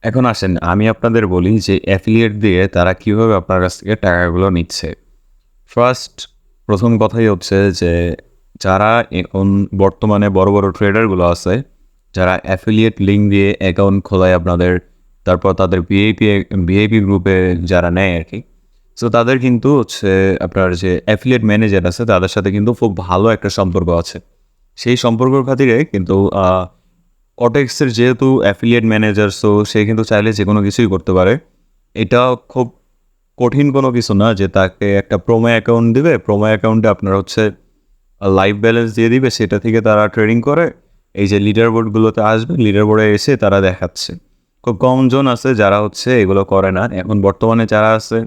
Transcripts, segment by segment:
এখন আসেন আমি আপনাদের বলি যে অ্যাফিলিয়েট দিয়ে তারা কীভাবে আপনার কাছ থেকে টাকাগুলো নিচ্ছে। ফার্স্ট প্রথম কথাই হচ্ছে যে যারা এখন বর্তমানে বড়, বড় ট্রেডারগুলো আছে, যারা অ্যাফিলিয়েট লিঙ্ক দিয়ে অ্যাকাউন্ট খোলায় আপনাদের, তারপর তাদের ভিআইপি গ্রুপে যারা নেয় আরকি। সো তাদের কিন্তু হচ্ছে আপনার যে অ্যাফিলিয়েট ম্যানেজার আছে তাদের সাথে কিন্তু খুব ভালো একটা সম্পর্ক আছে। সেই সম্পর্কর খাতিরে কিন্তু কটেক্সের যেহেতু অ্যাফিলিয়েট ম্যানেজার, সো সে কিন্তু চাইলে যেকোনো কিছুই করতে পারে। এটা খুব কঠিন কোনো কিছু না যে তাকে একটা প্রোমো অ্যাকাউন্ট দিবে, প্রোমো অ্যাকাউন্টে আপনার হচ্ছে লাইভ ব্যালেন্স দিয়ে দিবে, সেটা থেকে তারা ট্রেডিং করে এই যে লিডার বোর্ডগুলোতে আসবে, লিডার বোর্ডে এসে তারা দেখাচ্ছে। খুব কম জন আছে যারা হচ্ছে এগুলো করে না। এখন বর্তমানে যারা আছে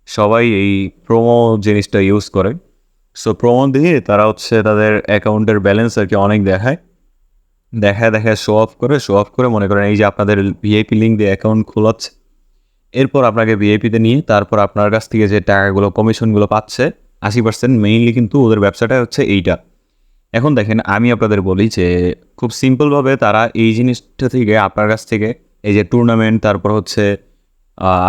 সবাই এই প্রোমো জিনিসটা ইউজ করে। সো প্রোমো দিয়ে তারা হচ্ছে তাদের অ্যাকাউন্টের ব্যালেন্স আরকি অনেক দেখায়। দেখায় শো অফ করে মনে করেন এই যে আপনাদের ভিআইপি লিঙ্ক দিয়ে অ্যাকাউন্ট খোলাচ্ছে। এরপর আপনাকে ভিআইপিতে নিয়ে তারপর আপনার কাছ থেকে যে টাকাগুলো কমিশনগুলো পাচ্ছে 80% মেইনলি কিন্তু ওদের ব্যবসাটা হচ্ছে এইটা। এখন দেখেন আমি আপনাদের বলি যে খুব সিম্পলভাবে তারা এই জিনিসটা থেকে আপনার কাছ থেকে এই যে টুর্নামেন্ট, তারপর হচ্ছে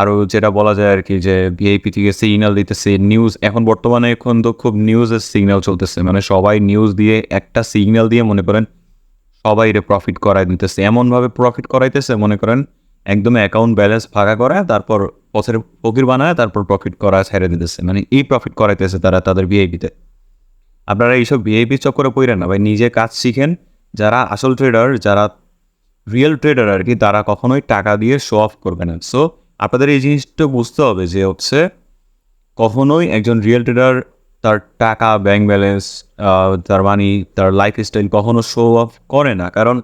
আরও যেটা বলা যায় আরকি যে ভিআইপি থেকে সিগন্যাল দিতেছে, নিউজ এখন বর্তমানে এখন তো খুব নিউজের সিগন্যাল চলতেছে। মানে সবাই নিউজ দিয়ে একটা সিগন্যাল দিয়ে মনে করেন সবাইরে প্রফিট করাই দিতেছে। এমনভাবে প্রফিট করাইতেছে মনে করেন একদম অ্যাকাউন্ট ব্যালেন্স ফাঁকা করায় তারপর পথের ফকির বানায় তারপর প্রফিট করা ছেড়ে দিতেছে। মানে এই প্রফিট করাইতেছে তারা তাদের ভিআইপিতে। আপনারা এইসব ভিআইপি চক্করে পইরেন না ভাই, নিজে কাজ শিখেন। যারা আসল ট্রেডার, যারা রিয়েল ট্রেডার আরকি, তারা কখনোই টাকা দিয়ে শো অফ করবে না। সো আপনাদের এই জিনিসটা বুঝতে হবে যে হচ্ছে কখনোই একজন রিয়েল ট্রেডার তার টাকা, ব্যাংক ব্যালেন্স, তার মানি, তার লাইফস্টাইল কখনো শো অফ করে না। কারণ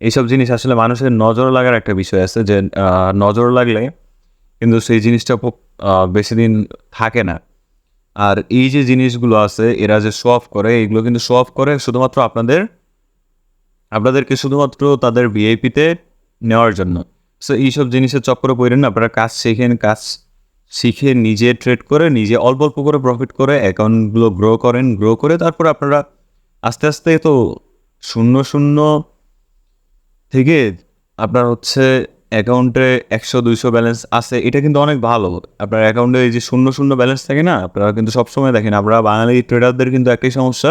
এইসব জিনিস আসলে মানুষের নজর লাগার একটা বিষয় আছে যে নজর লাগলে কিন্তু সেই জিনিসটা খুব বেশিদিন থাকে না। আর এই যে জিনিসগুলো আছে এরা যে শো অফ করে, এগুলো কিন্তু শো অফ করে শুধুমাত্র আপনাদেরকে শুধুমাত্র তাদের ভিআইপিতে নেওয়ার জন্য। সো এইসব জিনিসের চক্করে পড়েন না, আপনারা কাজ শেখেন, কাজ শিখে নিজে ট্রেড করে, নিজে অল্প অল্প করে প্রফিট করে অ্যাকাউন্টগুলো গ্রো করে তারপর আপনারা আস্তে আস্তে তো 0 থেকে আপনার হচ্ছে অ্যাকাউন্টে 100-200 ব্যালেন্স আছে, এটা কিন্তু অনেক ভালো। আপনার অ্যাকাউন্টে এই যে 0 ব্যালেন্স থাকে না, আপনারা কিন্তু সবসময় দেখেন আমরা বাঙালি ট্রেডারদের কিন্তু একটাই সমস্যা,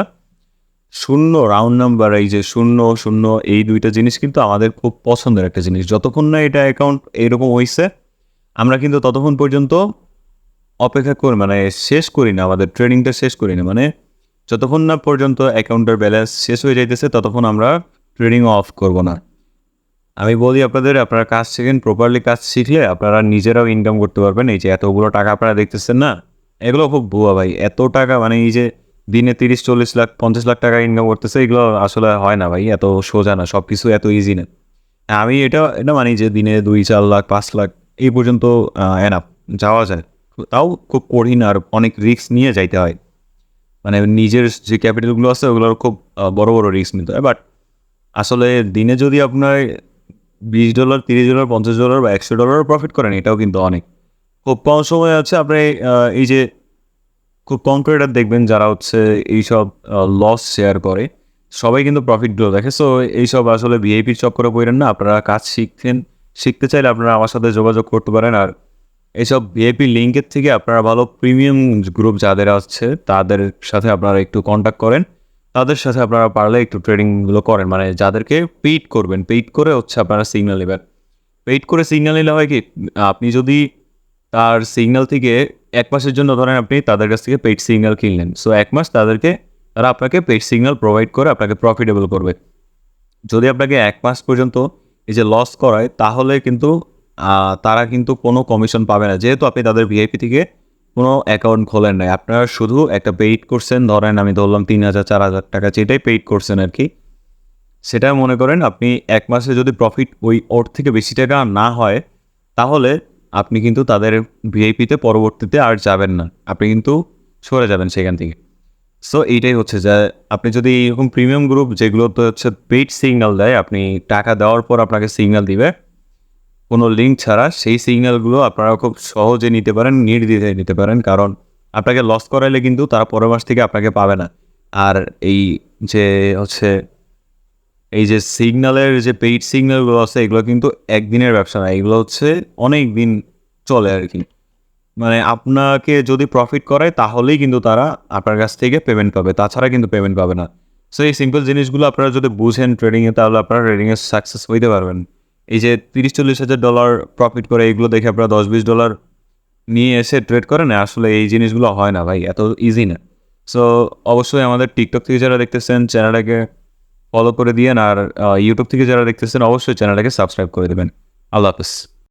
0 রাউন্ড নাম্বার, এই যে 0 এই 2টা জিনিস কিন্তু আমাদের খুব পছন্দের একটা জিনিস। যতক্ষণ না এটা অ্যাকাউন্ট এইরকম হইছে আমরা কিন্তু ততক্ষণ পর্যন্ত অপেক্ষা করি, মানে শেষ করি না, আমাদের ট্রেডিংটা শেষ করি না। মানে যতক্ষণ না পর্যন্ত অ্যাকাউন্টের ব্যালেন্স শেষ হয়ে যাইতেছে ততক্ষণ আমরা ট্রেডিং অফ করব না। আমি বলি আপনাদের, আপনারা কাজ শিখেন, প্রপারলি কাজ শিখলে আপনারা নিজেরাও ইনকাম করতে পারবেন। এই যে এতগুলো টাকা আপনারা দেখতেছেন না, এগুলো খুব ভুয়া ভাই। এত টাকা মানে এই যে দিনে 30-40 লাখ 50 লাখ টাকা ইনকাম করতেছে, এগুলো আসলে হয় না ভাই, এত সোজা না, সব কিছু এত ইজি না। আমি এটা এটা মানি যে দিনে 2-4 লাখ 5 লাখ এই পর্যন্ত এনাফ যাওয়া যায়। তাও খুব কঠিন আর অনেক রিস্ক নিয়ে যাইতে হয়। মানে নিজের যে ক্যাপিটালগুলো আছে ওগুলোর খুব বড় বড় রিস্ক নিতে হয়। বাট আসলে দিনে যদি আপনার $20, $30, $50 বা $100 প্রফিট করেন, এটাও কিন্তু অনেক। খুব কম সময় আছে আপনি এই যে খুব কম ট্রেডার দেখবেন যারা হচ্ছে এইসব লস শেয়ার করে। সবাই কিন্তু প্রফিটগুলো দেখে। সো এইসব আসলে ভিআইপির চক্করে পড়েন না। আপনারা কাজ শিখতে চাইলে আপনারা আমার সাথে যোগাযোগ করতে পারেন। আর এইসব ভিআইপি লিঙ্কের থেকে আপনারা ভালো প্রিমিয়াম গ্রুপ যাদের আছে তাদের সাথে আপনারা একটু কন্ট্যাক্ট করেন। তাদের সাথে আপনারা পারলে একটু ট্রেডিংগুলো করেন। মানে যাদেরকে পেইড করবেন, পেইড করে হচ্ছে আপনারা সিগন্যাল নেবেন। পেইড করে সিগন্যাল নিলে হয় কি, আপনি যদি তার সিগন্যাল থেকে 1 মাসের জন্য ধরেন আপনি তাদের কাছ থেকে পেইড সিগন্যাল কিনলেন। সো 1 মাস তারা আপনাকে পেইড সিগন্যাল প্রোভাইড করে আপনাকে প্রফিটেবল করবে। যদি আপনাকে 1 মাস পর্যন্ত এই যে লস করায় তাহলে কিন্তু তারা কিন্তু কোনো কমিশন পাবে না। যেহেতু আপনি তাদের ভিআইপি থেকে কোনো অ্যাকাউন্ট খোলেন নাই। আপনারা শুধু একটা পেইড করছেন, ধরেন আমি ধরলাম ৩,০০০ 4,০০০ টাকা যেটাই পেইড করছেন আরকি। সেটা মনে করেন আপনি 1 মাসে যদি প্রফিট ওর থেকে বেশি টাকা না হয়, তাহলে আপনি কিন্তু তাদের ভিআইপিতে পরবর্তীতে আর যাবেন না। আপনি কিন্তু সরে যাবেন সেখান থেকে। সো এইটাই হচ্ছে যে আপনি যদি এরকম প্রিমিয়াম গ্রুপ যেগুলোতে হচ্ছে পেইড সিগন্যাল দেয়, আপনি টাকা দেওয়ার পর আপনাকে সিগন্যাল দিবে কোনো লিঙ্ক ছাড়া, সেই সিগন্যালগুলো আপনারা খুব সহজে নিতে পারেন, নির্দ্বিধায় নিতে পারেন। কারণ আপনাকে লস করাইলে কিন্তু তারা পরের মাস থেকে আপনাকে পাবে না। আর এই যে হচ্ছে এই যে সিগন্যালের যে পেইড সিগন্যালগুলো আছে এগুলো কিন্তু একদিনের ব্যবসা না, এগুলো হচ্ছে অনেক দিন চলে আর কি। মানে আপনাকে যদি প্রফিট করে তাহলেই কিন্তু তারা আপনার কাছ থেকে পেমেন্ট পাবে, তাছাড়া কিন্তু পেমেন্ট পাবে না। সো এই সিম্পল জিনিসগুলো আপনারা যদি বুঝেন ট্রেডিংয়ে, তাহলে আপনারা ট্রেডিংয়ে সাকসেস হইতে পারবেন। এই যে $30-40 হাজার প্রফিট করে এগুলো দেখে আপনারা $10-20 নিয়ে এসে ট্রেড করেন, আসলে এই জিনিসগুলো হয় না ভাই, এত ইজি না। সো অবশ্যই আমাদের টিকটক থেকে যারা দেখতেছেন চ্যানেলটাকে ফলো করে দিয়েন, আর ইউটিউব থেকে যারা দেখতেছেন অবশ্যই চ্যানেলটাকে সাবস্ক্রাইব করে দেবেন। আল্লাহ হাফেজ।